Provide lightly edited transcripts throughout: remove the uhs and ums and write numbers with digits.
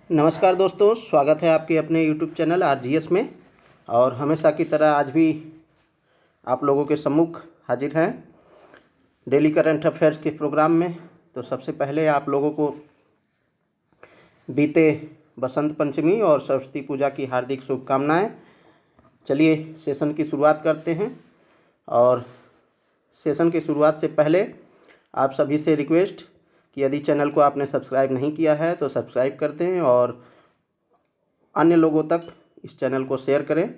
नमस्कार दोस्तों, स्वागत है आपके अपने YouTube चैनल आरजीएस में। और हमेशा की तरह आज भी आप लोगों के सम्मुख हाजिर हैं डेली करंट अफेयर्स के प्रोग्राम में। तो सबसे पहले आप लोगों को बीते बसंत पंचमी और सरस्वती पूजा की हार्दिक शुभकामनाएं। चलिए सेशन की शुरुआत करते हैं। और सेशन की शुरुआत से पहले आप सभी से रिक्वेस्ट कि यदि चैनल को आपने सब्सक्राइब नहीं किया है तो सब्सक्राइब कर दें और अन्य लोगों तक इस चैनल को शेयर करें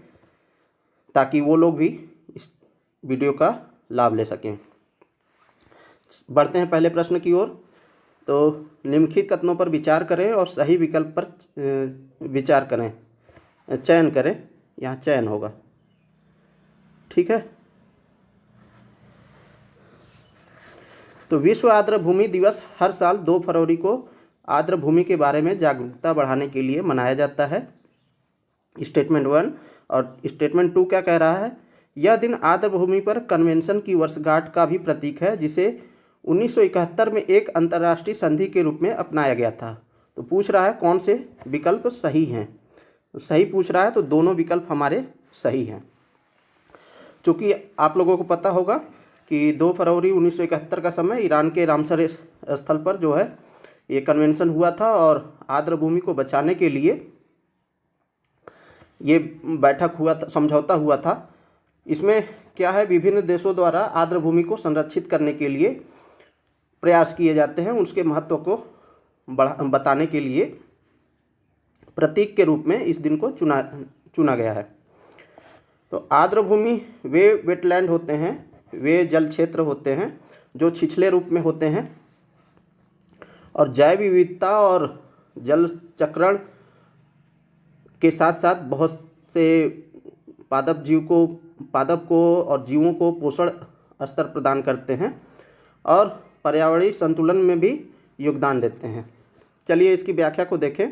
ताकि वो लोग भी इस वीडियो का लाभ ले सकें। बढ़ते हैं पहले प्रश्न की ओर। तो निम्नलिखित कथनों पर विचार करें और सही विकल्प पर विचार करें, चयन करें। यहाँ चयन होगा, ठीक है। तो विश्व आर्द्र भूमि दिवस हर साल 2 फरवरी को आर्द्र भूमि के बारे में जागरूकता बढ़ाने के लिए मनाया जाता है। स्टेटमेंट 1 और स्टेटमेंट 2 क्या कह रहा है? यह दिन आर्द्र भूमि पर कन्वेंशन की वर्षगांठ का भी प्रतीक है, जिसे 1971 में एक अंतर्राष्ट्रीय संधि के रूप में अपनाया गया था। तो पूछ रहा है कौन से विकल्प सही हैं। तो सही पूछ रहा है, तो दोनों विकल्प हमारे सही हैं। चूँकि आप लोगों को पता होगा कि 2 फरवरी 1971 का समय ईरान के रामसर स्थल पर जो है ये कन्वेंशन हुआ था और आर्द्र भूमि को बचाने के लिए ये बैठक हुआ था, समझौता हुआ था। इसमें क्या है, विभिन्न देशों द्वारा आर्द्र भूमि को संरक्षित करने के लिए प्रयास किए जाते हैं। उसके महत्व को बताने के लिए प्रतीक के रूप में इस दिन को चुना गया है। तो आर्द्र भूमि वे वेटलैंड होते हैं, वे जल क्षेत्र होते हैं जो छिछले रूप में होते हैं और जैव विविधता और जल चक्रण के साथ साथ बहुत से पादप को और जीवों को पोषण स्तर प्रदान करते हैं और पर्यावरणीय संतुलन में भी योगदान देते हैं। चलिए इसकी व्याख्या को देखें।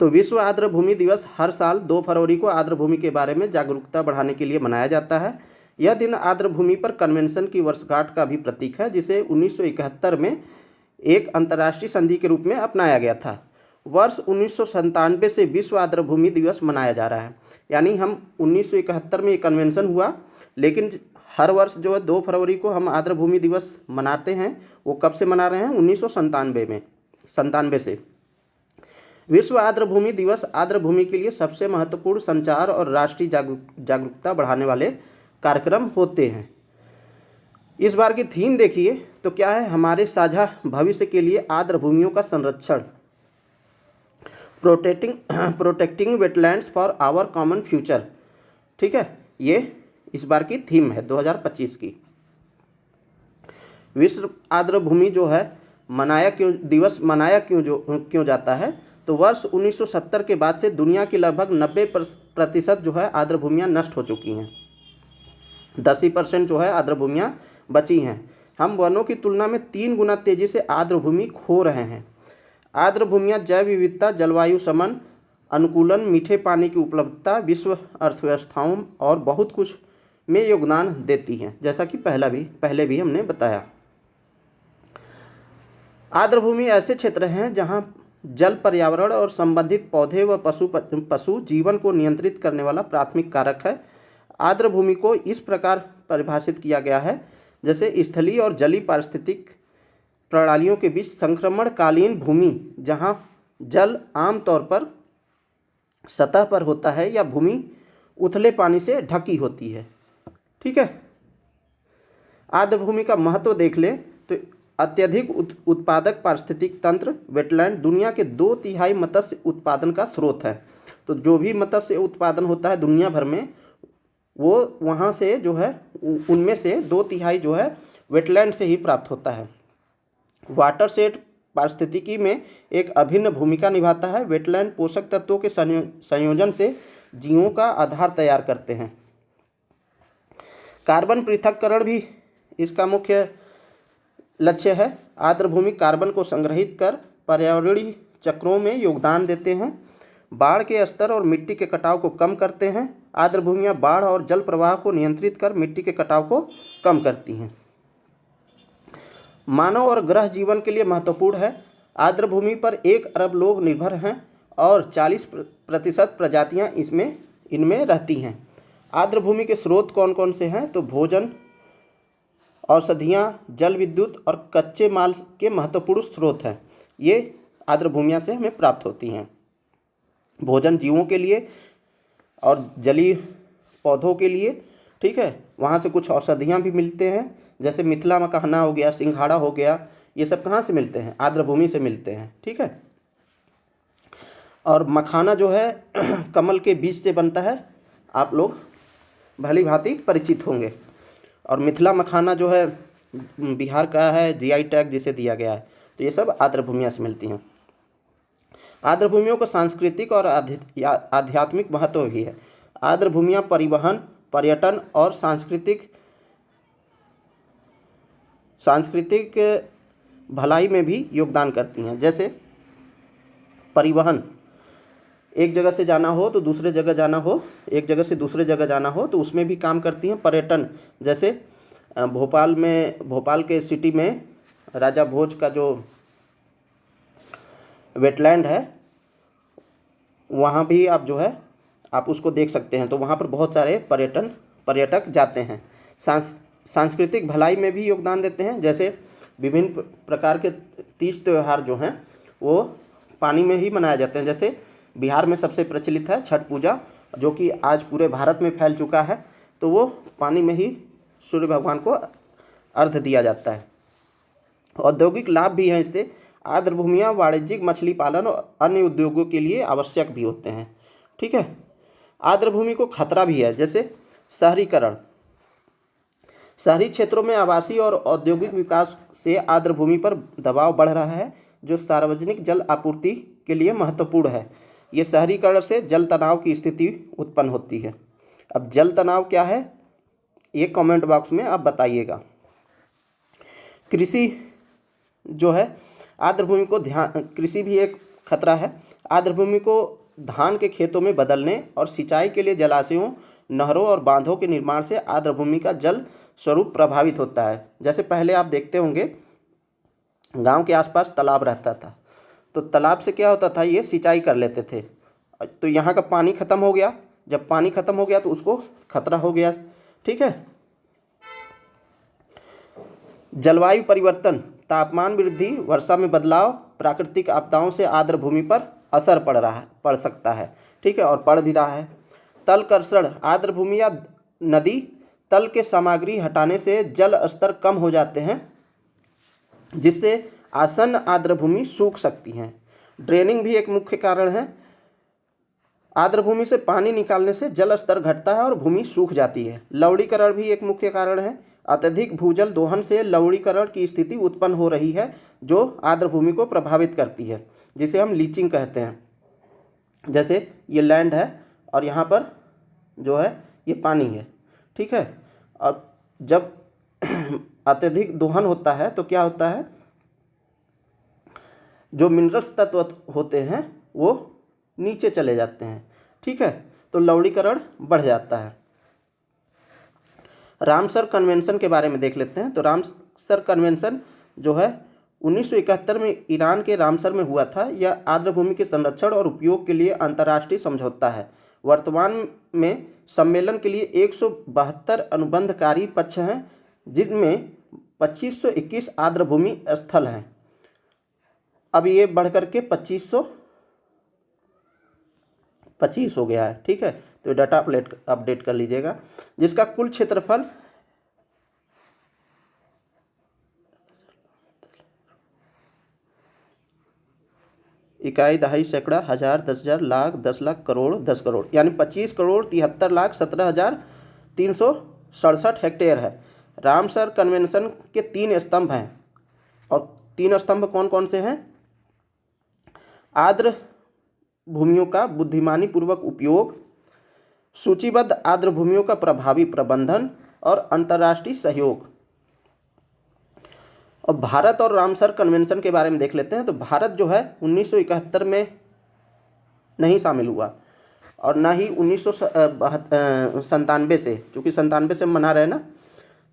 तो विश्व आर्द्र भूमि दिवस हर साल 2 फरवरी को आर्द्र भूमि के बारे में जागरूकता बढ़ाने के लिए मनाया जाता है। यह दिन आर्द्र भूमि पर कन्वेंशन की वर्षगांठ का भी प्रतीक है, जिसे 1971 में एक अंतर्राष्ट्रीय संधि के रूप में अपनाया गया था। वर्ष 1997 से विश्व आर्द्र भूमि दिवस मनाया जा रहा है। यानी हम 1971 में ये कन्वेंशन हुआ, लेकिन हर वर्ष जो है 2 फरवरी को हम आर्द्र भूमि दिवस मनाते हैं। वो कब से मना रहे हैं? 1997 से। विश्व आर्द्र भूमि दिवस आर्द्र भूमि के लिए सबसे महत्वपूर्ण संचार और राष्ट्रीय जागरूकता बढ़ाने वाले कार्यक्रम होते हैं। इस बार की थीम देखिए तो क्या है, हमारे साझा भविष्य के लिए आर्द्र भूमियों का संरक्षण, protecting wetlands for our common future. ठीक है, ये इस बार की थीम है 2025 की। विश्व आर्द्र भूमि जो है मनाया क्यों जाता है? तो वर्ष 1970 के बाद से दुनिया की लगभग 90% जो है आर्द्र भूमियाँ नष्ट हो चुकी हैं। 10% जो है आर्द्र भूमियाँ बची हैं। हम वनों की तुलना में 3 गुना तेज़ी से आर्द्र भूमि खो रहे हैं। आर्द्र भूमियाँ जैव विविधता, जलवायु समन, अनुकूलन, मीठे पानी की उपलब्धता, विश्व अर्थव्यवस्थाओं और बहुत कुछ में योगदान देती हैं, जैसा कि पहले भी हमने बताया। आर्द्र भूमि ऐसे क्षेत्र हैं जहाँ जल, पर्यावरण और संबंधित पौधे व पशु जीवन को नियंत्रित करने वाला प्राथमिक कारक है। आर्द्र भूमि को इस प्रकार परिभाषित किया गया है जैसे स्थलीय और जलीय पारिस्थितिक प्रणालियों के बीच संक्रमणकालीन भूमि, जहां जल आमतौर पर सतह पर होता है या भूमि उथले पानी से ढकी होती है। ठीक है, आर्द्र भूमि का महत्व देख लें तो अत्यधिक उत्पादक पारिस्थितिक तंत्र, वेटलैंड दुनिया के 2/3 मत्स्य उत्पादन का स्रोत है। तो जो भी मत्स्य उत्पादन होता है दुनिया भर में, वो वहाँ से जो है उनमें से 2/3 जो है वेटलैंड से ही प्राप्त होता है। वाटरशेड पारिस्थितिकी में एक अभिन्न भूमिका निभाता है। वेटलैंड पोषक तत्वों के संयोजन से जीवों का आधार तैयार करते हैं। कार्बन पृथक्करण भी इसका मुख्य लक्ष्य है। आर्द्र भूमि कार्बन को संग्रहित कर पर्यावरणीय चक्रों में योगदान देते हैं, बाढ़ के स्तर और मिट्टी के कटाव को कम करते हैं। आर्द्र भूमियाँ बाढ़ और जल प्रवाह को नियंत्रित कर मिट्टी के कटाव को कम करती हैं। मानव और ग्रह जीवन के लिए महत्वपूर्ण है। आर्द्र भूमि पर 1 अरब लोग निर्भर हैं और 40% प्रजातियां इनमें रहती हैं। आर्द्र भूमि के स्रोत कौन कौन से हैं? तो भोजन, औषधियाँ, जल विद्युत और कच्चे माल के महत्वपूर्ण स्रोत हैं। ये आर्द्र भूमियों से हमें प्राप्त होती हैं। भोजन जीवों के लिए और जलीय पौधों के लिए, ठीक है। वहाँ से कुछ औषधियाँ भी मिलते हैं, जैसे मिथिला मखाना हो गया, सिंघाड़ा हो गया, ये सब कहाँ से मिलते हैं? आर्द्र भूमि से मिलते हैं, ठीक है। और मखाना जो है कमल के बीज से बनता है, आप लोग भली भांति परिचित होंगे। और मिथिला मखाना जो है बिहार का है, जीआई टैग जिसे दिया गया है। तो ये सब आर्द्र भूमियों से मिलती हैं। आर्द्र भूमियों का सांस्कृतिक और आध्यात्मिक महत्व भी है। आर्द्र भूमियाँ परिवहन, पर्यटन और सांस्कृतिक भलाई में भी योगदान करती हैं। जैसे परिवहन, एक जगह से जाना हो तो दूसरे जगह जाना हो, एक जगह से दूसरे जगह जाना हो तो उसमें भी काम करती हैं। पर्यटन, जैसे भोपाल के सिटी में राजा भोज का जो वेटलैंड है, वहाँ भी आप जो है आप उसको देख सकते हैं। तो वहाँ पर बहुत सारे पर्यटक जाते हैं। सांस्कृतिक भलाई में भी योगदान देते हैं। जैसे विभिन्न प्रकार के तीज त्यौहार जो हैं वो पानी में ही मनाए जाते हैं। जैसे बिहार में सबसे प्रचलित है छठ पूजा, जो कि आज पूरे भारत में फैल चुका है। तो वो पानी में ही सूर्य भगवान को अर्घ्य दिया जाता है। औद्योगिक लाभ भी हैं इससे। आर्द्र भूमियाँ वाणिज्यिक मछली पालन और अन्य उद्योगों के लिए आवश्यक भी होते हैं, ठीक है। आर्द्र भूमि को खतरा भी है, जैसे शहरीकरण। शहरी क्षेत्रों में आवासीय और औद्योगिक विकास से आर्द्र भूमि पर दबाव बढ़ रहा है, जो सार्वजनिक जल आपूर्ति के लिए महत्वपूर्ण है। ये शहरीकरण से जल तनाव की स्थिति उत्पन्न होती है। अब जल तनाव क्या है, ये कमेंट बॉक्स में आप बताइएगा। कृषि जो है, आर्द्र भूमि को कृषि भी एक खतरा है। आर्द्र भूमि को धान के खेतों में बदलने और सिंचाई के लिए जलाशयों, नहरों और बांधों के निर्माण से आर्द्र भूमि का जल स्वरूप प्रभावित होता है। जैसे पहले आप देखते होंगे गांव के आसपास तालाब रहता था, तो तालाब से क्या होता था, ये सिंचाई कर लेते थे। तो यहाँ का पानी खत्म हो गया, जब पानी खत्म हो गया तो उसको खतरा हो गया, ठीक है। जलवायु परिवर्तन, तापमान वृद्धि, वर्षा में बदलाव, प्राकृतिक आपदाओं से आर्द्र भूमि पर असर पड़ सकता है, ठीक है, और पड़ भी रहा है। तल कर्षण, आर्द्र भूमि या नदी तल के सामग्री हटाने से जल स्तर कम हो जाते हैं, जिससे आसन्न आर्द्र भूमि सूख सकती हैं। ड्रेनिंग भी एक मुख्य कारण है। आर्द्र भूमि से पानी निकालने से जल स्तर घटता है और भूमि सूख जाती है। लवणीकरण भी एक मुख्य कारण है। अत्यधिक भूजल दोहन से लवणीकरण की स्थिति उत्पन्न हो रही है, जो आर्द्र भूमि को प्रभावित करती है, जिसे हम लीचिंग कहते हैं। जैसे ये लैंड है और यहाँ पर जो है ये पानी है, ठीक है। और जब अत्यधिक दोहन होता है तो क्या होता है, जो मिनरल्स तत्व होते हैं वो नीचे चले जाते हैं, ठीक है। तो लवणीकरण बढ़ जाता है। रामसर कन्वेंशन के बारे में देख लेते हैं। तो रामसर कन्वेंशन जो है 1971 में ईरान के रामसर में हुआ था। यह आर्द्र भूमि के संरक्षण और उपयोग के लिए अंतर्राष्ट्रीय समझौता है। वर्तमान में सम्मेलन के लिए 172 अनुबंधकारी पक्ष हैं, जिनमें 2521 आर्द्र भूमि स्थल हैं। अब ये बढ़ करके 2525 हो गया है, ठीक है। तो ये डाटा अपडेट कर लीजिएगा। जिसका कुल क्षेत्रफल इकाई, दहाई, सैकड़ा, हजार, 10,000, लाख, 10 लाख, करोड़, 10 करोड़, यानी 25,73,17,367 हेक्टेयर है। रामसर कन्वेंशन के 3 स्तंभ हैं, और 3 स्तंभ कौन कौन से हैं? आर्द्र भूमियों का बुद्धिमानी पूर्वक उपयोग, सूचीबद्ध आर्द्र भूमियों का प्रभावी प्रबंधन और अंतर्राष्ट्रीय सहयोग। और भारत और रामसर कन्वेंशन के बारे में देख लेते हैं। तो भारत जो है 1971 में नहीं शामिल हुआ, और ना ही 1997 से, चूँकि 97 से हम मना रहे हैं ना,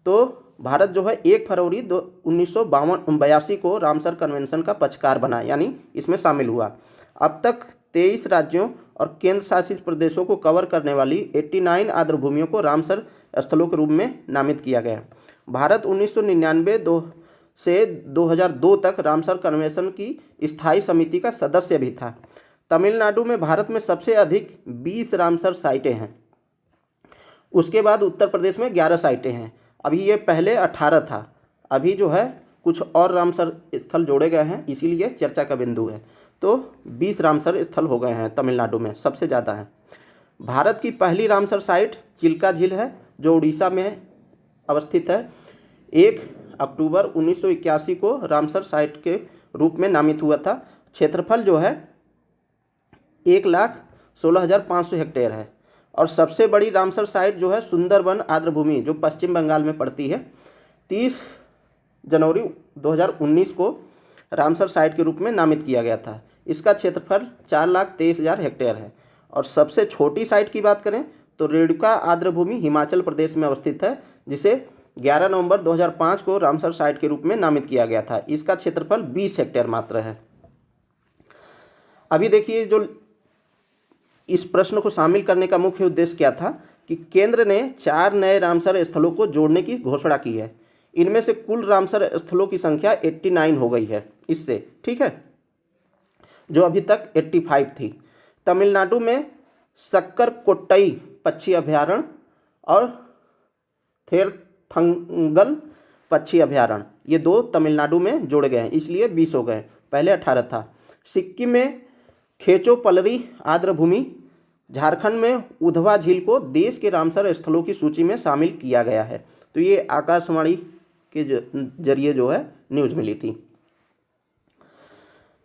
तो भारत जो है 1 फरवरी 1982 को रामसर कन्वेंशन का पक्षकार बना, यानी इसमें शामिल हुआ। अब तक 23 राज्यों और केंद्र शासित प्रदेशों को कवर करने वाली 89 आर्द्रभूमियों को रामसर स्थलों के रूप में नामित किया गया। भारत 1999 से 2002 तक रामसर कन्वेंशन की स्थायी समिति का सदस्य भी था। तमिलनाडु में भारत में सबसे अधिक 20 रामसर साइटें हैं। उसके बाद उत्तर प्रदेश में 11 साइटें हैं। अभी ये पहले 18 था, अभी जो है कुछ और रामसर स्थल जोड़े गए हैं, इसीलिए चर्चा का बिंदु है। तो 20 रामसर स्थल हो गए हैं तमिलनाडु में, सबसे ज़्यादा है। भारत की पहली रामसर साइट चिल्का झील है, जो उड़ीसा में अवस्थित है। 1 अक्टूबर 1981 को रामसर साइट के रूप में नामित हुआ था। क्षेत्रफल जो है 1,16,500 हेक्टेयर है। और सबसे बड़ी रामसर साइट जो है सुंदरबन आर्द्रभूमि, जो पश्चिम बंगाल में पड़ती है, 30 जनवरी 2019 को रामसर साइट के रूप में नामित किया गया था। इसका क्षेत्रफल 4,23,000 हेक्टेयर है। और सबसे छोटी साइट की बात करें तो रेणुका आर्द्रभूमि हिमाचल प्रदेश में अवस्थित है, जिसे 11 नवंबर 2005 को रामसर साइट के रूप में नामित किया गया था। इसका क्षेत्रफल 20 हेक्टेयर मात्र है। अभी देखिए, जो इस प्रश्न को शामिल करने का मुख्य उद्देश्य क्या था कि केंद्र ने 4 नए रामसर स्थलों को जोड़ने की घोषणा की है। इनमें से कुल रामसर स्थलों की संख्या 89 हो गई है इससे, ठीक है, जो अभी तक 85 थी। तमिलनाडु में सक्कर-कोट्टई पक्षी अभयारण्य और थेरथंगल पक्षी अभयारण्य, ये 2 तमिलनाडु में जोड़े गए हैं, इसलिए 20 हो गए, पहले 18 था। सिक्किम में खेचोपलरी आर्द्रभूमि, झारखंड में उधवा झील को देश के रामसर स्थलों की सूची में शामिल किया गया है। तो ये आकाशवाणी के जरिए जो है न्यूज़ मिली थी।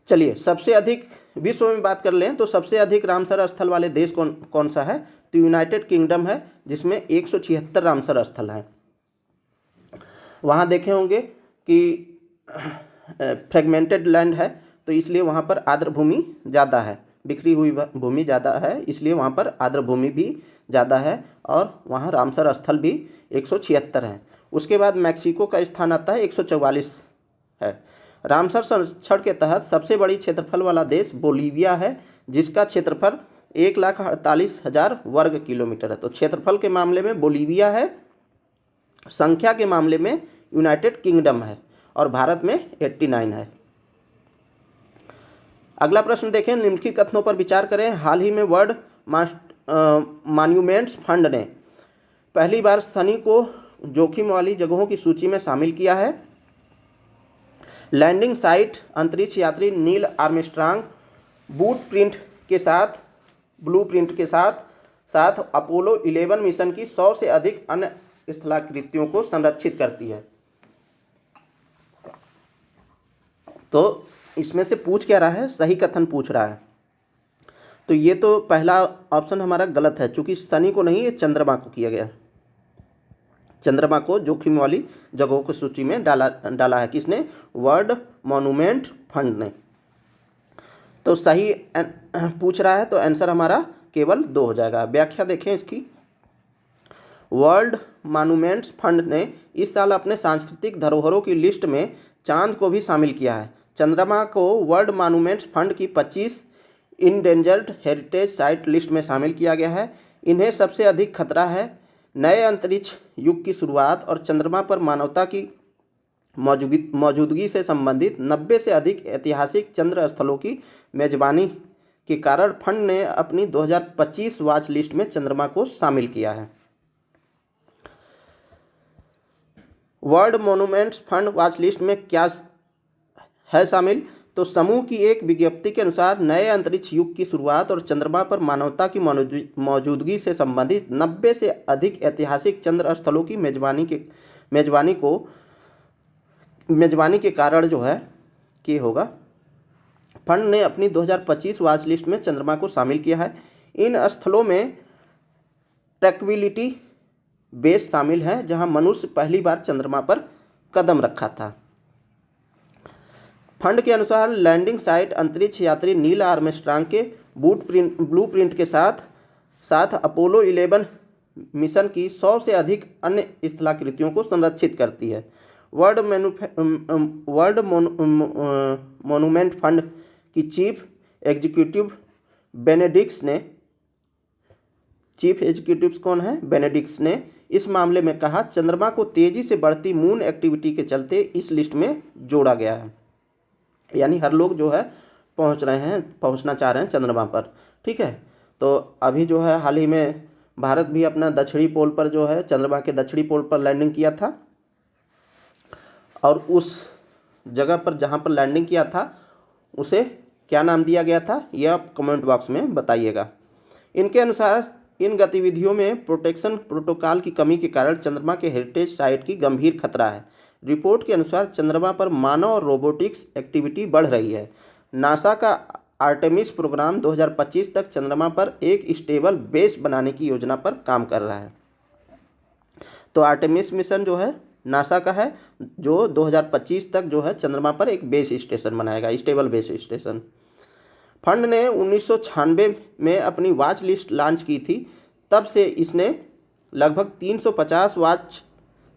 चलिए, सबसे अधिक विश्व में बात कर लें तो सबसे अधिक रामसर स्थल वाले देश कौन सा है? तो यूनाइटेड किंगडम है, जिसमें 176 रामसर स्थल हैं। वहाँ देखे होंगे कि फ्रेगमेंटेड लैंड है, तो इसलिए वहाँ पर आर्द्रभूमि ज़्यादा है, बिखरी हुई भूमि ज़्यादा है, इसलिए वहाँ पर आर्द्रभूमि भी ज़्यादा है और वहाँ रामसर स्थल भी 176 हैं। उसके बाद मैक्सिको का स्थान आता है, 144 है। रामसर संरक्षण के तहत सबसे बड़ी क्षेत्रफल वाला देश बोलीविया है, जिसका क्षेत्रफल 1,48,000 वर्ग किलोमीटर है। तो क्षेत्रफल के मामले में बोलीविया है, संख्या के मामले में यूनाइटेड किंगडम है और भारत में 89 है। अगला प्रश्न देखें, निम्नलिखित कथनों पर विचार करें। हाल ही में वर्ल्ड मॉन्यूमेंट्स फंड ने पहली बार शनि को जोखिम वाली जगहों की सूची में शामिल किया है। लैंडिंग साइट अंतरिक्ष यात्री नील आर्मस्ट्रांग ब्लूप्रिंट के साथ अपोलो 11 मिशन की 100 से अधिक अन्य स्थलाकृतियों को संरक्षित करती है। तो इसमें से पूछ क्या रहा है? सही कथन पूछ रहा है। तो ये तो पहला ऑप्शन हमारा गलत है, क्योंकि शनि को नहीं, ये चंद्रमा को किया गया। चंद्रमा को जोखिम वाली जगहों की सूची में डाला है किसने? वर्ल्ड मॉन्यूमेंट फंड ने। तो सही पूछ रहा है, तो आंसर हमारा केवल 2 हो जाएगा। व्याख्या देखें इसकी। वर्ल्ड मॉन्यूमेंट्स फंड ने इस साल अपने सांस्कृतिक धरोहरों की लिस्ट में चांद को भी शामिल किया है। चंद्रमा को वर्ल्ड मॉन्यूमेंट्स फंड की 25 इंडेंजर्ड हेरिटेज साइट लिस्ट में शामिल किया गया है। इन्हें सबसे अधिक खतरा है नए अंतरिक्ष युग की शुरुआत और चंद्रमा पर मानवता की मौजूदगी से संबंधित 90 से अधिक ऐतिहासिक चंद्र स्थलों की मेजबानी के कारण फंड ने अपनी 2025 वॉच लिस्ट में चंद्रमा को शामिल किया है। World monuments fund watch list में क्या है शामिल? तो समूह की एक विज्ञप्ति के अनुसार नए अंतरिक्ष युग की शुरुआत और चंद्रमा पर मानवता की मौजूदगी से संबंधित 90 से अधिक ऐतिहासिक चंद्र स्थलों की मेजबानी के कारण जो है कि होगा, फंड ने अपनी 2025 वॉच लिस्ट में चंद्रमा को शामिल किया है। इन स्थलों में ट्रैक्विलिटी बेस शामिल है, जहां मनुष्य पहली बार चंद्रमा पर कदम रखा था। फंड के अनुसार लैंडिंग साइट अंतरिक्ष यात्री नील आर्मस्ट्रांग के ब्लूप्रिंट के साथ अपोलो 11 मिशन की 100 से अधिक अन्य स्थलाकृतियों को संरक्षित करती है। वर्ल्ड मोनूमेंट फंड की चीफ एग्जीक्यूटिव कौन है? बेनेडिक्स ने इस मामले में कहा, चंद्रमा को तेजी से बढ़ती मून एक्टिविटी के चलते इस लिस्ट में जोड़ा गया है। यानी हर लोग जो है पहुंचना चाह रहे हैं चंद्रमा पर। ठीक है, तो अभी जो है हाल ही में भारत भी अपना दक्षिणी पोल पर जो है चंद्रमा के दक्षिणी पोल पर लैंडिंग किया था, और उस जगह पर जहां पर लैंडिंग किया था उसे क्या नाम दिया गया था, यह आप कमेंट बॉक्स में बताइएगा। इनके अनुसार इन गतिविधियों में प्रोटेक्शन प्रोटोकॉल की कमी के कारण चंद्रमा के हेरिटेज साइट की गंभीर खतरा है। रिपोर्ट के अनुसार चंद्रमा पर मानव और रोबोटिक्स एक्टिविटी बढ़ रही है। नासा का आर्टेमिस प्रोग्राम 2025 तक चंद्रमा पर एक स्टेबल बेस बनाने की योजना पर काम कर रहा है। तो आर्टेमिस मिशन जो है नासा का है, जो 2025 तक जो है चंद्रमा पर एक बेस स्टेशन बनाएगा, स्टेबल बेस स्टेशन। फंड ने 1996 में अपनी वॉच लिस्ट लॉन्च की थी। तब से इसने लगभग 350 वॉच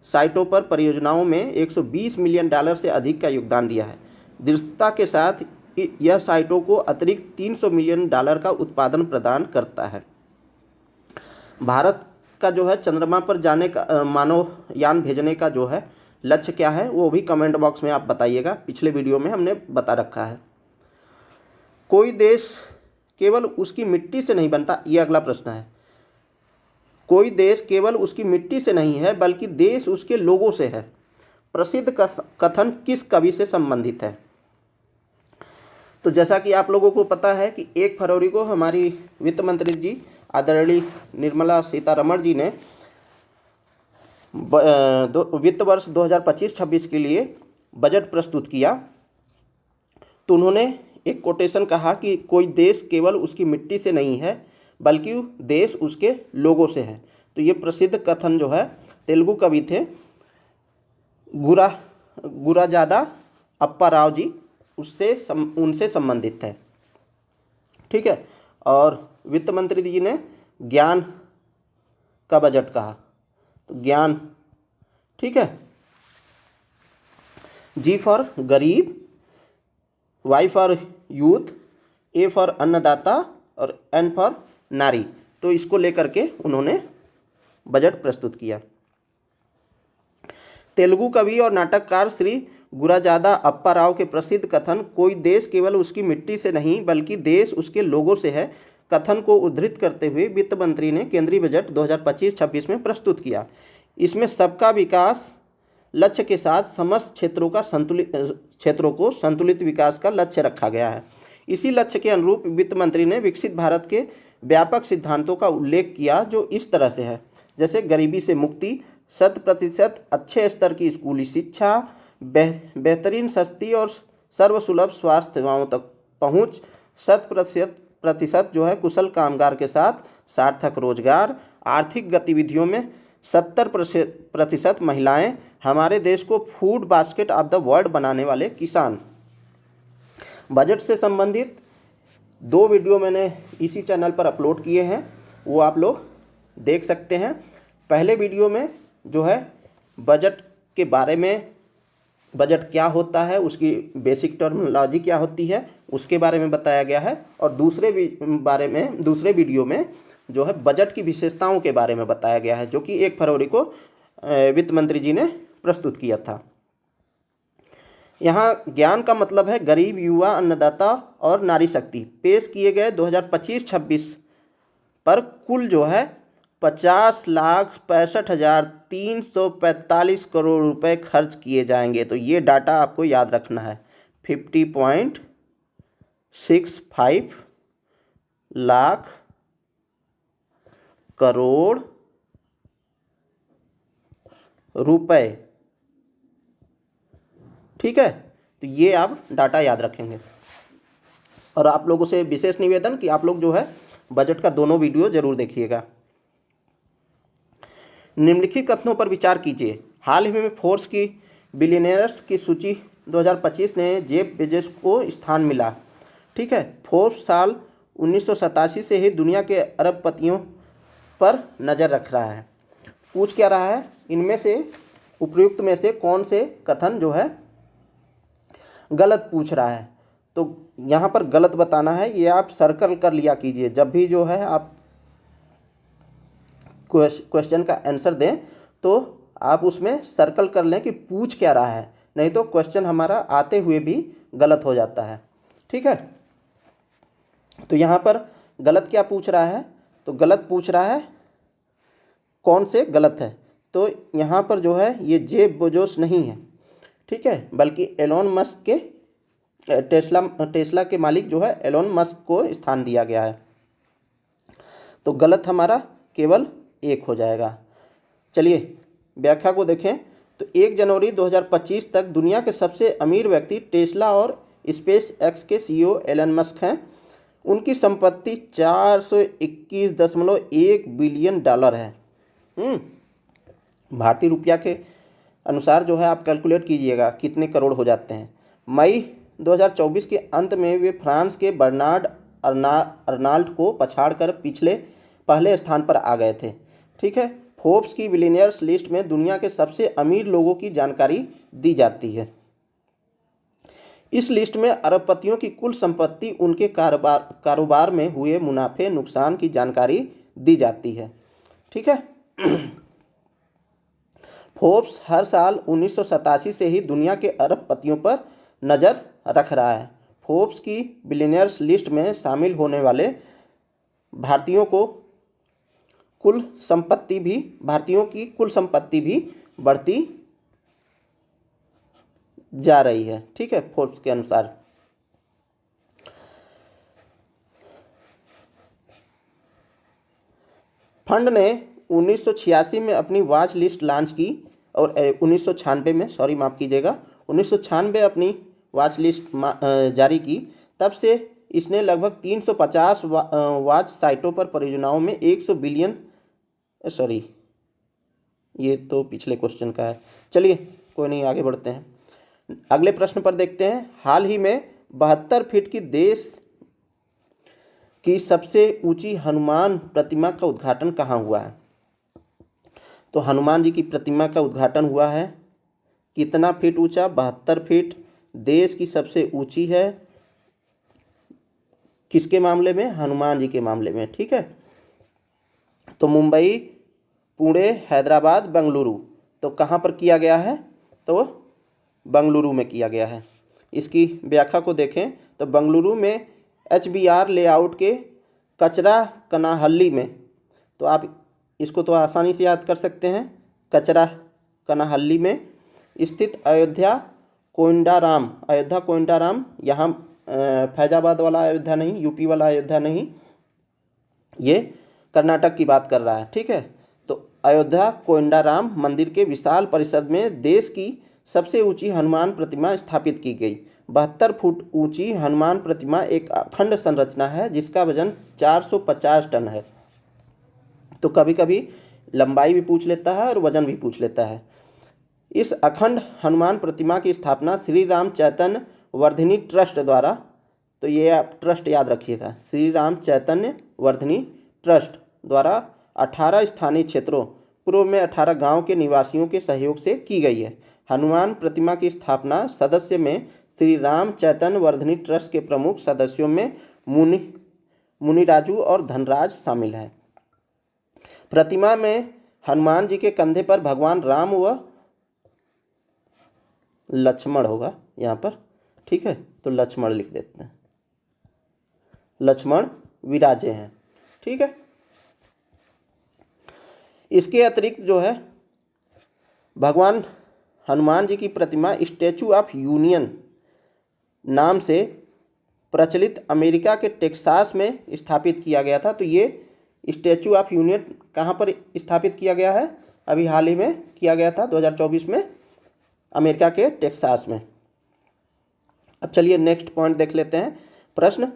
साइटों पर परियोजनाओं में $120 मिलियन से अधिक का योगदान दिया है। दृढ़ता के साथ यह साइटों को अतिरिक्त $300 मिलियन का उत्पादन प्रदान करता है। भारत का जो है चंद्रमा पर जाने का मानव यान भेजने का जो है लक्ष्य क्या है, वो भी कमेंट बॉक्स में आप बताइएगा। पिछले वीडियो में हमने बता रखा है। कोई देश केवल उसकी मिट्टी से नहीं बनता, ये अगला प्रश्न है। कोई देश केवल उसकी मिट्टी से नहीं है, बल्कि देश उसके लोगों से है। प्रसिद्ध कथन किस कवि से संबंधित है? तो जैसा कि आप लोगों को पता है कि 1 फरवरी को हमारी वित्त मंत्री जी आदरणीय निर्मला सीतारमण जी ने वित्त वर्ष 2025-26 के लिए बजट प्रस्तुत किया। तो उन्होंने एक कोटेशन कहा कि कोई देश केवल उसकी मिट्टी से नहीं है, बल्कि देश उसके लोगों से है। तो ये प्रसिद्ध कथन जो है तेलुगु कवि थे गुराजादा अप्पा राव जी, उनसे संबंधित है। ठीक है, और वित्त मंत्री जी ने ज्ञान का बजट कहा, तो ज्ञान। ठीक है, जी फॉर गरीब, Y for youth, A for अन्नदाता और एन फॉर नारी। तो इसको लेकर के उन्होंने बजट प्रस्तुत किया। तेलुगु कवि और नाटककार श्री गुराजादा अप्पा राव के प्रसिद्ध कथन कोई देश केवल उसकी मिट्टी से नहीं बल्कि देश उसके लोगों से है कथन को उद्धृत करते हुए वित्त मंत्री ने केंद्रीय बजट 2025-26 में प्रस्तुत किया। इसमें सबका विकास लक्ष्य के साथ समस्त क्षेत्रों को संतुलित विकास का लक्ष्य रखा गया है। इसी लक्ष्य के अनुरूप वित्त मंत्री ने विकसित भारत के व्यापक सिद्धांतों का उल्लेख किया, जो इस तरह से है, जैसे गरीबी से मुक्ति, 100% अच्छे स्तर की स्कूली शिक्षा, बेहतरीन सस्ती और सर्वसुलभ स्वास्थ्य सेवाओं तक पहुँच, 100% जो है कुशल कामगार के साथ सार्थक रोजगार, आर्थिक गतिविधियों में 70% महिलाएं, हमारे देश को food basket of the world बनाने वाले किसान। बजट से संबंधित 2 वीडियो मैंने इसी चैनल पर अपलोड किए हैं, वो आप लोग देख सकते हैं। पहले वीडियो में जो है बजट के बारे में, बजट क्या होता है, उसकी बेसिक टर्मिनोलॉजी क्या होती है, उसके बारे में बताया गया है। और दूसरे वीडियो में जो है बजट की विशेषताओं के बारे में बताया गया है, जो कि 1 फरवरी को वित्त मंत्री जी ने प्रस्तुत किया था। यहाँ ज्ञान का मतलब है गरीब, युवा, अन्नदाता और नारी शक्ति। पेश किए गए 2025-26 पर कुल जो है 50,65,345 करोड़ रुपए खर्च किए जाएंगे। तो ये डाटा आपको याद रखना है, 50.65 लाख करोड़ रुपए। ठीक है, तो ये आप डाटा याद रखेंगे। और आप लोगों से विशेष निवेदन कि आप लोग जो है बजट का दोनों वीडियो जरूर देखिएगा। निम्नलिखित कथनों पर विचार कीजिए। हाल ही में फोर्ब्स की बिलियनियर्स की सूची 2025 ने जेफ बेजोस को स्थान मिला। ठीक है, फोर्ब्स साल 1987 से ही दुनिया के अरबपतियों पर नज़र रख रहा है। पूछ क्या रहा है, इनमें से उपयुक्त में से कौन से कथन जो है गलत पूछ रहा है। तो यहाँ पर गलत बताना है, ये आप सर्कल कर लिया कीजिए जब भी जो है आप क्वेश्चन का आंसर दें तो आप उसमें सर्कल कर लें कि पूछ क्या रहा है, नहीं तो क्वेश्चन हमारा आते हुए भी गलत हो जाता है। ठीक है, तो यहाँ पर गलत क्या पूछ रहा है, तो गलत पूछ रहा है कौन से गलत है। तो यहाँ पर जो है ये जेफ बेजोस नहीं है, ठीक है, बल्कि एलोन मस्क के टेस्ला के मालिक जो है एलोन मस्क को स्थान दिया गया है। तो गलत हमारा केवल एक हो जाएगा। चलिए व्याख्या को देखें। तो 1 जनवरी 2025 तक दुनिया के सबसे अमीर व्यक्ति टेस्ला और स्पेस एक्स के सीईओ एलन मस्क हैं। उनकी संपत्ति 421.1 बिलियन डॉलर है। भारतीय रुपया के अनुसार जो है आप कैलकुलेट कीजिएगा कितने करोड़ हो जाते हैं। मई 2024 के अंत में वे फ्रांस के बर्नार्ड अर्नाल्ट को पछाड़कर पहले स्थान पर आ गए थे। ठीक है, फोर्ब्स की बिलियनियर्स लिस्ट में दुनिया के सबसे अमीर लोगों की जानकारी दी जाती है। इस लिस्ट में अरबपतियों की कुल संपत्ति, उनके कारोबार में हुए मुनाफे नुकसान की जानकारी दी जाती है। ठीक है, फोर्ब्स हर साल 1987 से ही दुनिया के अरबपतियों पर नज़र रख रहा है। फोर्ब्स की बिलियनियर्स लिस्ट में शामिल होने वाले भारतीयों की कुल संपत्ति भी बढ़ती जा रही है। ठीक है, फोर्ब्स के अनुसार। फंड ने 1986 में अपनी वॉच लिस्ट लॉन्च की और 1996 में, सॉरी माफ़ कीजिएगा, 1996 अपनी वॉच लिस्ट जारी की। तब से इसने लगभग 350 वॉच साइटों पर परियोजनाओं में 100 बिलियन, सॉरी ये तो पिछले क्वेश्चन का है, चलिए कोई नहीं, आगे बढ़ते हैं। अगले प्रश्न पर देखते हैं। हाल ही में 72 फीट की देश की सबसे ऊंची हनुमान प्रतिमा का उद्घाटन कहाँ हुआ है। तो हनुमान जी की प्रतिमा का उद्घाटन हुआ है, कितना फीट ऊंचा, 72 फीट, देश की सबसे ऊंची है, किसके मामले में, हनुमान जी के मामले में। ठीक है, तो मुंबई, पुणे, हैदराबाद, बेंगलुरु, तो कहाँ पर किया गया है, तो बेंगलुरु में किया गया है। इसकी व्याख्या को देखें तो बेंगलुरु में HBR लेआउट के कचरा कनाहल्ली में, तो आप इसको तो आसानी से याद कर सकते हैं, कचरा कनाहल्ली में स्थित अयोध्या कोइंडाराम, यहाँ फैजाबाद वाला अयोध्या नहीं, यूपी वाला अयोध्या नहीं, ये कर्नाटक की बात कर रहा है। ठीक है, तो अयोध्या कोइंडाराम मंदिर के विशाल परिसर में देश की सबसे ऊंची हनुमान प्रतिमा स्थापित की गई। 72 फुट ऊंची हनुमान प्रतिमा एक अखंड संरचना है जिसका वजन 450 टन है। तो कभी कभी लंबाई भी पूछ लेता है और वजन भी पूछ लेता है। इस अखंड हनुमान प्रतिमा की स्थापना श्री राम चैतन्य वर्धिनी ट्रस्ट द्वारा, तो ये आप ट्रस्ट याद रखिएगा, श्री राम चैतन्य वर्धिनी ट्रस्ट द्वारा 18 स्थानीय क्षेत्रों, पूर्व में 18 गांव के निवासियों के सहयोग से की गई है। हनुमान प्रतिमा की स्थापना सदस्य में श्री राम चैतन्य वर्धिनी ट्रस्ट के प्रमुख सदस्यों में मुनिराजू और धनराज शामिल हैं। प्रतिमा में हनुमान जी के कंधे पर भगवान राम व लक्ष्मण होगा यहाँ पर। ठीक है, तो लक्ष्मण लिख देते हैं, लक्ष्मण विराजे हैं। ठीक है, इसके अतिरिक्त जो है भगवान हनुमान जी की प्रतिमा स्टैचू ऑफ यूनियन नाम से प्रचलित अमेरिका के टेक्सास में स्थापित किया गया था। तो ये स्टैचू ऑफ यूनियन कहाँ पर स्थापित किया गया है, अभी हाल ही में किया गया था 2024 में अमेरिका के टेक्सास में। अब चलिए नेक्स्ट पॉइंट देख लेते हैं। प्रश्न,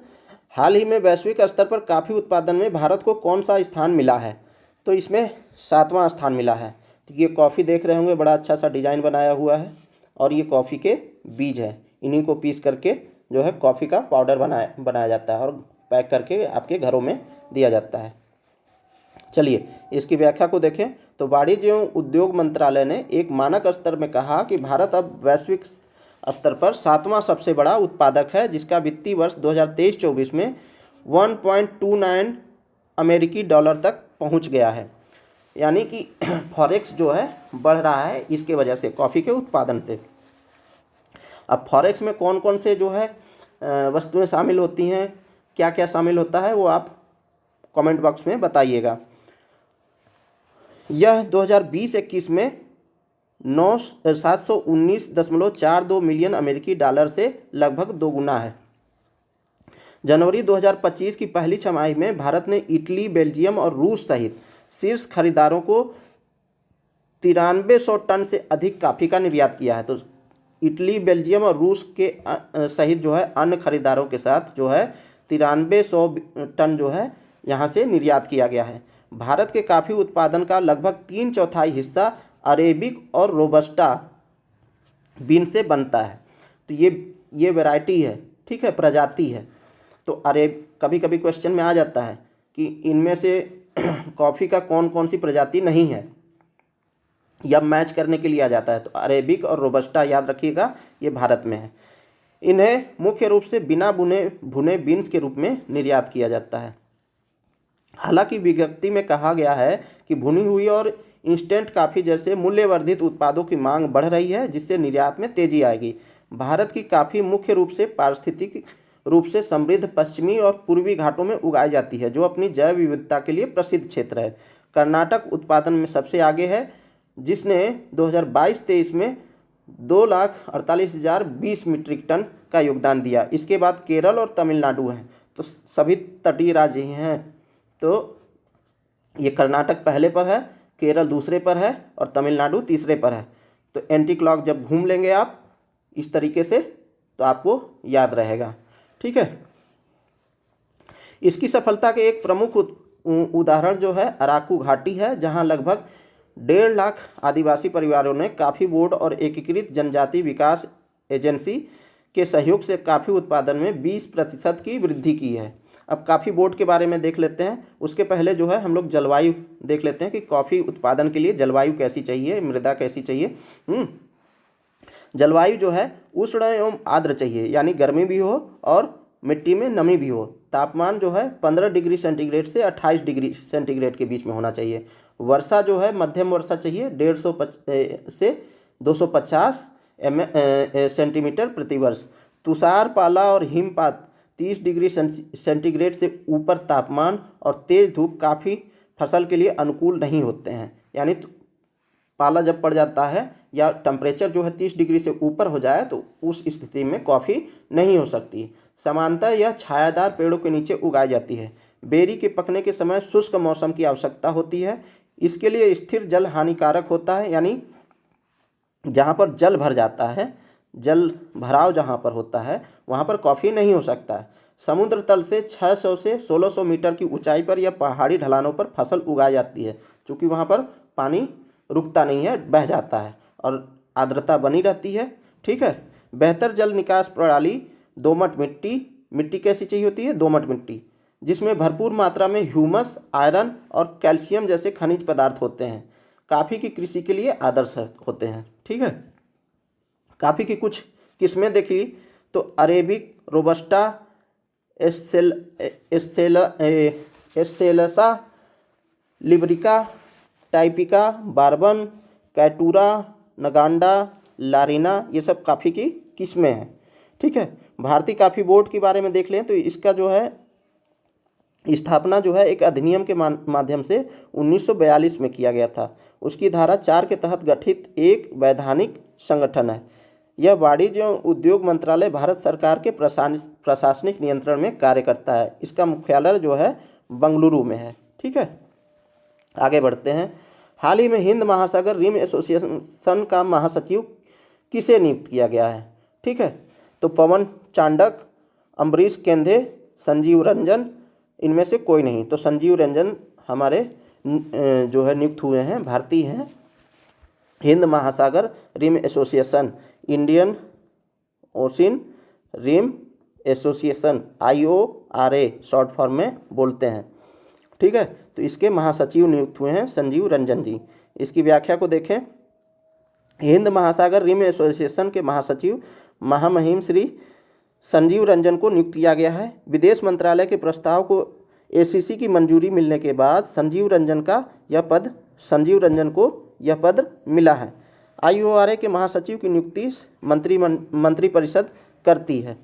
हाल ही में वैश्विक स्तर पर कॉफ़ी उत्पादन में भारत को कौन सा स्थान मिला है। तो इसमें 7वां स्थान मिला है। तो ये कॉफ़ी देख रहे होंगे, बड़ा अच्छा सा डिज़ाइन बनाया हुआ है और ये कॉफ़ी के बीज है, इन्हीं को पीस करके जो है कॉफ़ी का पाउडर बनाया जाता है और पैक करके आपके घरों में दिया जाता है। चलिए इसकी व्याख्या को देखें तो वाणिज्य एवं उद्योग मंत्रालय ने एक मानक स्तर में कहा कि भारत अब वैश्विक स्तर पर 7वां सबसे बड़ा उत्पादक है, जिसका वित्तीय वर्ष 2023-24 में 1.29 अमेरिकी डॉलर तक पहुंच गया है। यानी कि फॉरेक्स जो है बढ़ रहा है इसके वजह से, कॉफ़ी के उत्पादन से। अब फॉरेक्स में कौन कौन से जो है वस्तुएं शामिल होती हैं, क्या क्या शामिल होता है, वो आप कमेंट बॉक्स में बताइएगा। यह 2020-21 में 719.42 मिलियन अमेरिकी डॉलर से लगभग दोगुना है। जनवरी 2025 की पहली छमाही में भारत ने इटली, बेल्जियम और रूस सहित शीर्ष खरीदारों को 9300 टन से अधिक कॉफ़ी का निर्यात किया है। तो इटली, बेल्जियम और रूस के सहित जो है अन्य खरीदारों के साथ जो है 9300 टन जो है यहाँ से निर्यात किया गया है। भारत के कॉफ़ी उत्पादन का लगभग 3/4 हिस्सा अरेबिक और रोबस्टा बीन से बनता है। तो ये वैरायटी है, ठीक है, प्रजाति है। तो कभी कभी क्वेश्चन में आ जाता है कि इनमें से कॉफ़ी का कौन कौन सी प्रजाति नहीं है, या मैच करने के लिए आ जाता है। तो अरेबिक और रोबस्टा याद रखिएगा, ये भारत में है। इन्हें मुख्य रूप से बिना भुने बीन्स के रूप में निर्यात किया जाता है। हालांकि विज्ञप्ति में कहा गया है कि भुनी हुई और इंस्टेंट कॉफ़ी जैसे मूल्यवर्धित उत्पादों की मांग बढ़ रही है, जिससे निर्यात में तेजी आएगी। भारत की कॉफ़ी मुख्य रूप से पारिस्थितिक रूप से समृद्ध पश्चिमी और पूर्वी घाटों में उगाई जाती है, जो अपनी जैव विविधता के लिए प्रसिद्ध क्षेत्र है। कर्नाटक उत्पादन में सबसे आगे है, जिसने 2022-23 में 2,48,020 मीट्रिक टन का योगदान दिया। इसके बाद केरल और तमिलनाडु हैं। तो सभी तटीय राज्य हैं। तो ये कर्नाटक पहले पर है, केरल दूसरे पर है और तमिलनाडु तीसरे पर है। तो एंटी क्लॉक जब घूम लेंगे आप इस तरीके से तो आपको याद रहेगा, ठीक है। इसकी सफलता के एक प्रमुख उदाहरण जो है अराकू घाटी है, जहां लगभग 1.5 लाख आदिवासी परिवारों ने कॉफ़ी बोर्ड और एकीकृत जनजाति विकास एजेंसी के सहयोग से कॉफ़ी उत्पादन में 20% की वृद्धि की है। अब कॉफ़ी बोर्ड के बारे में देख लेते हैं। उसके पहले जो है हम लोग जलवायु देख लेते हैं कि कॉफ़ी उत्पादन के लिए जलवायु कैसी चाहिए, मृदा कैसी चाहिए। जलवायु जो है उष्ण एवं आर्द्र चाहिए, यानी गर्मी भी हो और मिट्टी में नमी भी हो। तापमान जो है 15 डिग्री सेंटीग्रेड से 28 डिग्री सेंटीग्रेड के बीच में होना चाहिए। वर्षा जो है मध्यम वर्षा चाहिए, 150 से 250 सेंटीमीटर प्रतिवर्ष। तुषार, पाला और हिमपात 30 डिग्री सेंटीग्रेड से ऊपर तापमान और तेज़ धूप काफ़ी फसल के लिए अनुकूल नहीं होते हैं। यानी पाला जब पड़ जाता है या टेम्परेचर जो है 30 डिग्री से ऊपर हो जाए तो उस स्थिति में कॉफ़ी नहीं हो सकती। सामान्यतः यह छायादार पेड़ों के नीचे उगाई जाती है। बेरी के पकने के समय शुष्क मौसम की आवश्यकता होती है। इसके लिए स्थिर जल हानिकारक होता है, यानी जहाँ पर जल भर जाता है, जल भराव जहाँ पर होता है वहाँ पर कॉफ़ी नहीं हो सकता है। समुद्र तल से 600 से 1600 मीटर की ऊंचाई पर या पहाड़ी ढलानों पर फसल उगाई जाती है, क्योंकि वहाँ पर पानी रुकता नहीं है, बह जाता है और आर्द्रता बनी रहती है, ठीक है। बेहतर जल निकास प्रणाली, दोमट मिट्टी कैसी चाहिए होती है, दोमट मिट्टी, जिसमें भरपूर मात्रा में ह्यूमस, आयरन और कैल्शियम जैसे खनिज पदार्थ होते हैं, कॉफ़ी की कृषि के लिए आदर्श होते हैं, ठीक है। कॉफ़ी की कुछ किस्में देखी तो अरेबिक, रोबस्टा, एस्सेलसा, लिब्रिका, टाइपिका, बार्बन, कैटूरा, नगांडा, लारिना, ये सब कॉफ़ी की किस्में हैं, ठीक है। भारतीय कॉफ़ी बोर्ड के बारे में देख लें तो इसका जो है स्थापना जो है एक अधिनियम के माध्यम से 1942 में किया गया था। उसकी धारा 4 के तहत गठित एक वैधानिक संगठन है। यह वाणिज्य एवं उद्योग मंत्रालय भारत सरकार के प्रशासनिक नियंत्रण में कार्य करता है। इसका मुख्यालय जो है बंगलुरु में है, ठीक है। आगे बढ़ते हैं। हाल ही में हिंद महासागर रिम एसोसिएशन का महासचिव किसे नियुक्त किया गया है, ठीक है। तो पवन चांडक, अम्बरीश केंधे, संजीव रंजन, इनमें से कोई नहीं। तो संजीव रंजन हमारे जो है नियुक्त हुए हैं, भारतीय हैं। हिंद महासागर rim association, Indian Ocean Rim Association, IORA short form में बोलते हैं, ठीक है। तो इसके महासचिव नियुक्त हुए हैं संजीव रंजन जी। इसकी व्याख्या को देखें। हिंद महासागर रिम एसोसिएशन के महासचिव महामहिम श्री संजीव रंजन को नियुक्त किया गया है। विदेश मंत्रालय के प्रस्ताव को एसीसी की मंजूरी मिलने के बाद संजीव रंजन को यह पद मिला है। IORA के महासचिव की नियुक्ति मंत्रिपरिषद करती है।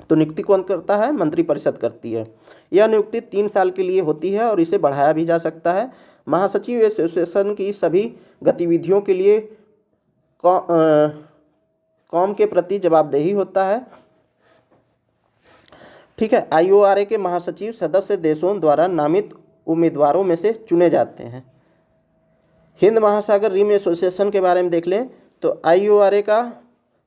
तो नियुक्ति कौन करता है? मंत्रिपरिषद करती है। यह नियुक्ति 3 साल के लिए होती है और इसे बढ़ाया भी जा सकता है। महासचिव एसोसिएशन की सभी गतिविधियों के लिए कौम के प्रति जवाबदेही होता है। ठीक है। IORA के महासचिव सदस्य देशों द्वारा नामित उम्मीदवारों में से चुने जाते हैं। हिंद महासागर रिम एसोसिएशन के बारे में देख लें तो IORA का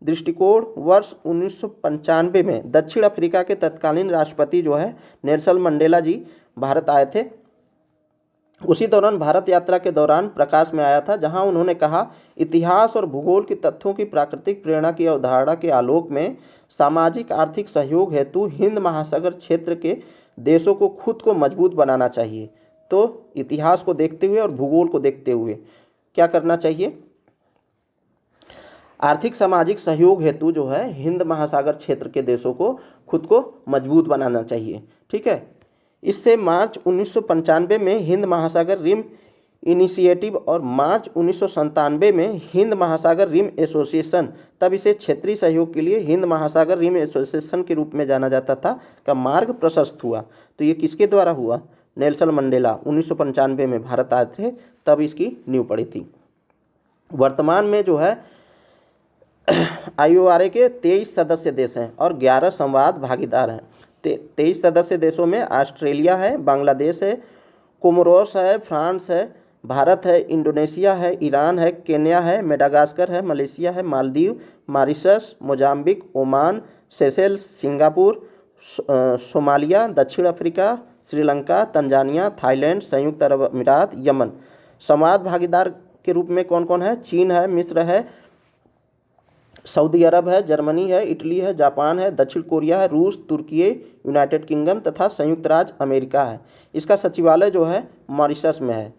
दृष्टिकोण वर्ष 1995 में दक्षिण अफ्रीका के तत्कालीन राष्ट्रपति जो है नेल्सन मंडेला जी भारत आए थे। उसी दौरान भारत यात्रा के दौरान प्रकाश में आया था, जहां उन्होंने कहा, इतिहास और भूगोल के तथ्यों की प्राकृतिक प्रेरणा की अवधारणा के आलोक में सामाजिक आर्थिक सहयोग हेतु हिंद महासागर क्षेत्र के देशों को खुद को मजबूत बनाना चाहिए। तो इतिहास को देखते हुए और भूगोल को देखते हुए क्या करना चाहिए? आर्थिक सामाजिक सहयोग हेतु जो है हिंद महासागर क्षेत्र के देशों को खुद को मजबूत बनाना चाहिए। ठीक है। इससे मार्च 1995 में हिंद महासागर रिम इनिशिएटिव और मार्च 1997 में हिंद महासागर रिम एसोसिएशन, तब इसे क्षेत्रीय सहयोग के लिए हिंद महासागर रिम एसोसिएशन के रूप में जाना जाता था, का मार्ग प्रशस्त हुआ। तो ये किसके द्वारा हुआ? नेल्सन मंडेला 1995 में भारत आए थे, तब इसकी नींव पड़ी थी। वर्तमान में जो है IORA के 23 सदस्य देश हैं और 11 संवाद भागीदार हैं। 23 सदस्य देशों में ऑस्ट्रेलिया है, बांग्लादेश है, कोमोरोस है, फ्रांस है, भारत है, इंडोनेशिया है, ईरान है, केन्या है, मेडागास्कर है, मलेशिया है, Maldives, Mauritius, Mozambique, Oman, Seychelles, Singapore, Somalia, दक्षिण अफ्रीका, श्रीलंका, तंजानिया, थाईलैंड, संयुक्त अरब अमीरात, यमन। संवाद भागीदार के रूप में कौन कौन है? चीन है, मिस्र है, सऊदी अरब है, जर्मनी है, इटली है, जापान है, दक्षिण कोरिया है, रूस, तुर्की, यूनाइटेड किंगडम तथा संयुक्त राज्य अमेरिका है। इसका सचिवालय जो है मॉरिशस में है।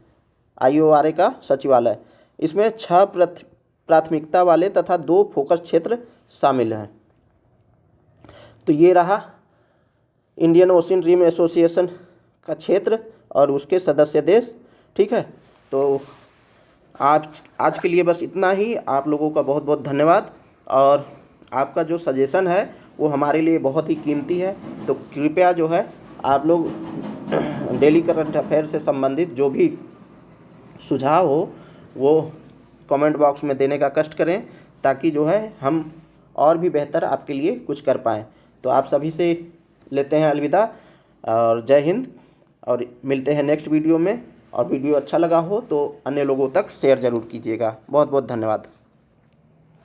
IORA का सचिवालय। इसमें 6 प्राथमिकता वाले तथा 2 फोकस क्षेत्र शामिल हैं। तो ये रहा इंडियन ओशियन रिम एसोसिएशन का क्षेत्र और उसके सदस्य देश। ठीक है। तो आज के लिए बस इतना ही। आप लोगों का बहुत बहुत धन्यवाद और आपका जो सजेशन है वो हमारे लिए बहुत ही कीमती है। तो कृपया जो है आप लोग डेली करंट अफेयर से संबंधित जो भी सुझाव हो वो कमेंट बॉक्स में देने का कष्ट करें, ताकि जो है हम और भी बेहतर आपके लिए कुछ कर पाएँ। तो आप सभी से लेते हैं अलविदा और जय हिंद, और मिलते हैं नेक्स्ट वीडियो में। और वीडियो अच्छा लगा हो तो अन्य लोगों तक शेयर ज़रूर कीजिएगा। बहुत बहुत धन्यवाद।